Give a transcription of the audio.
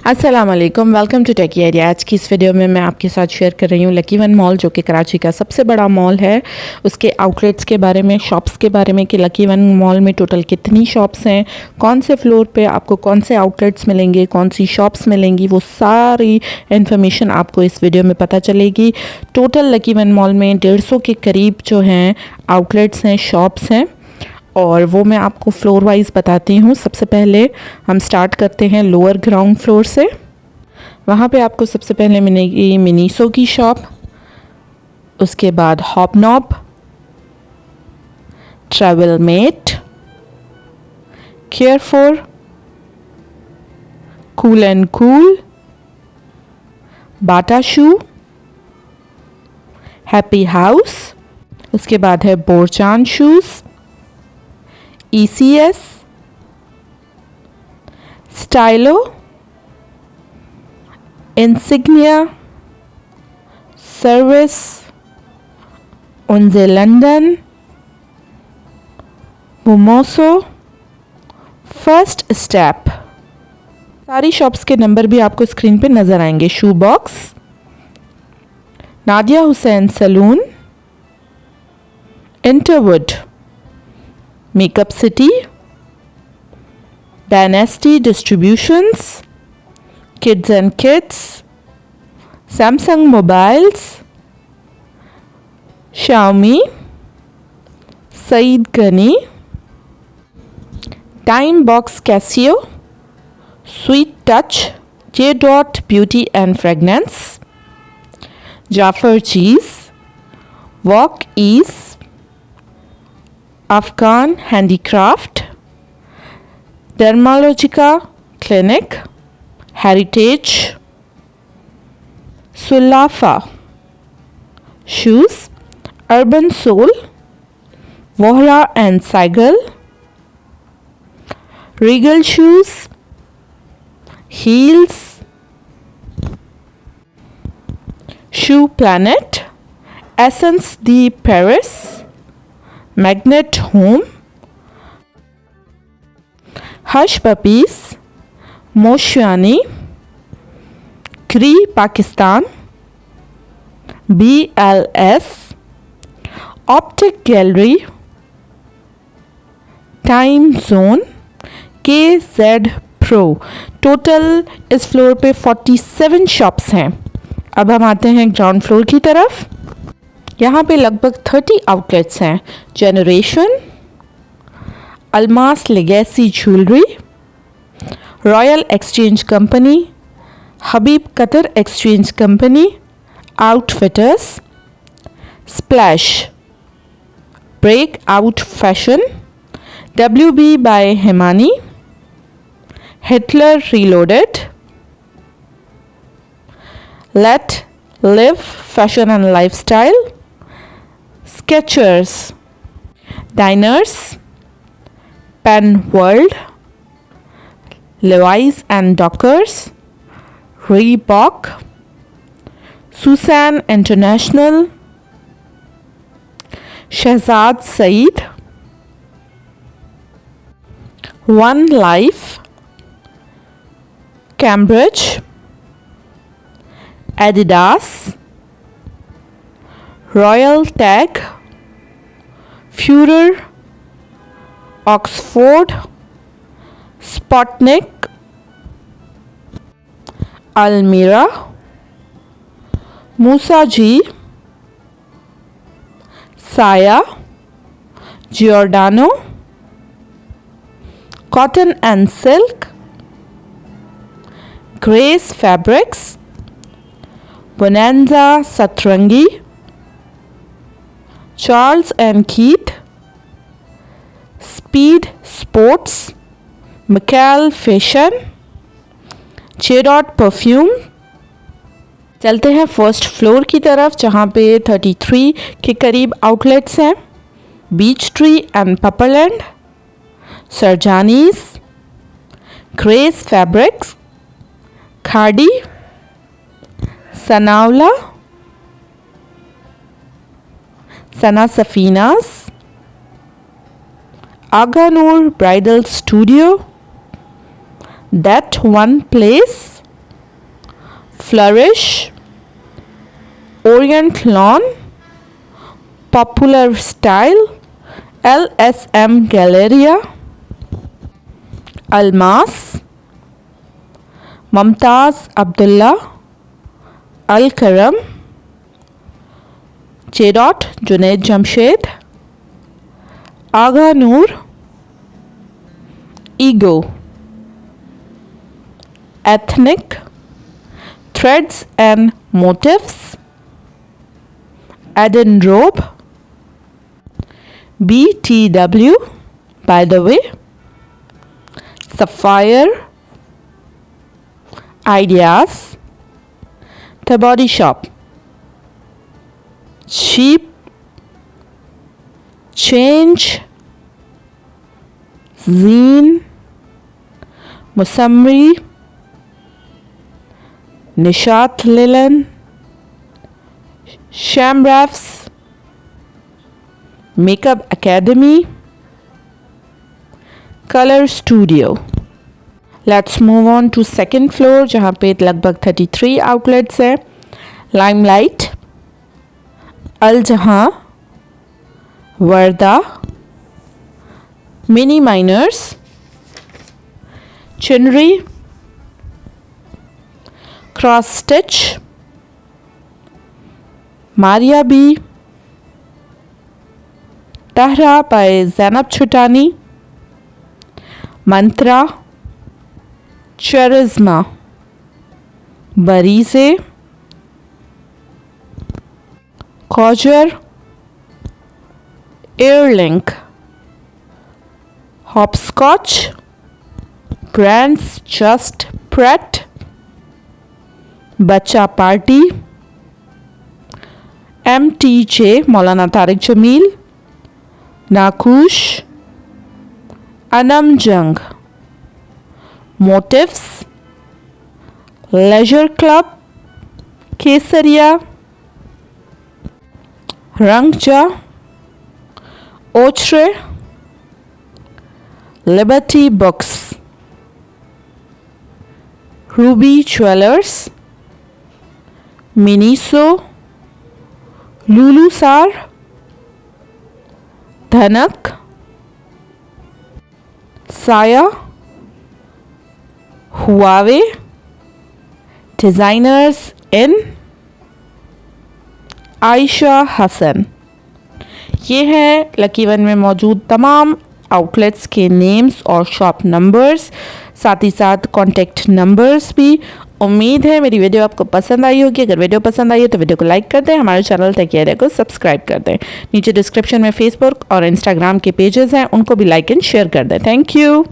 अस्सलाम वालेकुम, welcome to techy idea. आज की इस वीडियो में मैं आपके साथ शेयर कर रही हूँ लकी वन मॉल, जो कि कराची का सबसे बड़ा मॉल है, उसके आउटलेट्स के बारे में, शॉप्स के बारे में कि लकी वन मॉल में टोटल कितनी शॉप्स हैं, कौन से फ्लोर पे आपको कौन से आउटलेट्स मिलेंगे, कौन सी शॉप्स मिलेंगी, वो सारी इन्फॉर्मेशन आपको इस वीडियो में पता चलेगी। टोटल लकी वन मॉल में 150 के करीब जो हैं आउटलेट्स हैं, शॉप्स हैं, और वो मैं आपको फ्लोर वाइज बताती हूँ। सबसे पहले हम स्टार्ट करते हैं लोअर ग्राउंड फ्लोर से। वहाँ पे आपको सबसे पहले मिलेगी मिनीसो की शॉप, उसके बाद Hopnop, Travel Mate, Carrefour, Cool and Cool, Bata Shoe, Happy House, उसके बाद है बोरचान shoes, ECS, Stylo, Insignia, Service, Unze London, Mumuso, First Step. सारी शॉप्स के नंबर भी आपको स्क्रीन पे नज़र आएंगे। Shoe Box, Nadia Hussain Salon, Interwood, Makeup City, Dynasty Distributions, Kids and Kids, Samsung Mobiles, Xiaomi, Saeed Ghani, Time Box Casio, Sweet Touch, J Dot Beauty and Fragrance, Jafar चीज़, walk ease, Afghan Handicraft, Dermalogica Clinic, Heritage, Sulafa Shoes, Urban Sole, Vohra and Saigal, Regal Shoes, Heels, Shoe Planet, Essence de Paris, Magnet Home, Hush Puppies, मोशियानी, क्री Pakistan, BLS, Optic Gallery, Time Zone, KZ Pro. Total इस floor पे 47 shops हैं। अब हम आते हैं ground floor की तरफ। यहाँ पे लगभग 30 आउटलेट्स हैं। Generation, Almas Legacy Jewellery, Royal Exchange Company, Habib Qatar Exchange Company, Outfitters, Splash, Break Out Fashion, WB by Hemani, Hitler Reloaded, Let Live Fashion and Lifestyle, Skechers, Diners, Pen World, Levi's and Dockers, Reebok, Susan International, Shahzad Saeed, One Life, Cambridge, Adidas, Royal Tag, Furor, Oxford, Sputnik, Almirah, Moosa ji, Saya, Giordano, Cotton and Silk, Grace Fabrics, Bonanza Satrangi, Charles and Keith, Speed Sports, मिकैल fashion, चेडॉट perfume. चलते हैं first floor की तरफ, जहाँ पे 33 के करीब outlets हैं। बीच ट्री एंड पपरलैंड, सरजानीज, ग्रेस फैब्रिक्स, खाड़ी, सनावला, Sana Safinaz, Aghanoor Bridal Studio, That One Place, Flourish, Orient Lawn, Popular Style, LSM Galleria, Almas, Mumtaz Abdullah, Al Karam, चेडॉट Junaid Jamshed, Agha Noor, Ego, Ethnic, Threads and Motifs, Edenrobe, BTW, by the way, Sapphire, Ideas, The Body Shop, Cheap, Change, Zine, Musamri, Nishat Lilin, Shamrafs, Makeup Academy, Color Studio. Let's move on to second floor जहाँ पे लगभग 33 outlets है. Limelight, अल जहाँ, Warda, Mini Minors, Chinyere, Cross Stitch, Maria B, Tehra by Zainab Chottani, Mantra, Charisma, Bareeze, Cougar, Airlink, Hopscotch, brands just pret, Bachaa party, MTJ Maulana Tariq Jameel, नाकूश, Anam Jang, Motives, Leisure Club, Kesariya, Rangja, ओछरे, Liberty Books, Ruby Jewellers, Miniso, Lulusar, Dhanak, Saya, Huawei, designers in, Ayesha Hassan. ये है लकी वन में मौजूद तमाम आउटलेट्स के नेम्स और shop numbers, साथ ही साथ कॉन्टेक्ट नंबर्स भी. उम्मीद है मेरी वीडियो आपको पसंद आई होगी. अगर वीडियो पसंद आई हो तो वीडियो को लाइक कर दें, हमारे चैनल टेकी एरिया को सब्सक्राइब कर दें. नीचे डिस्क्रिप्शन में फेसबुक और इंस्टाग्राम के पेजेस हैं, उनको भी लाइक एंड शेयर कर दें. Thank you.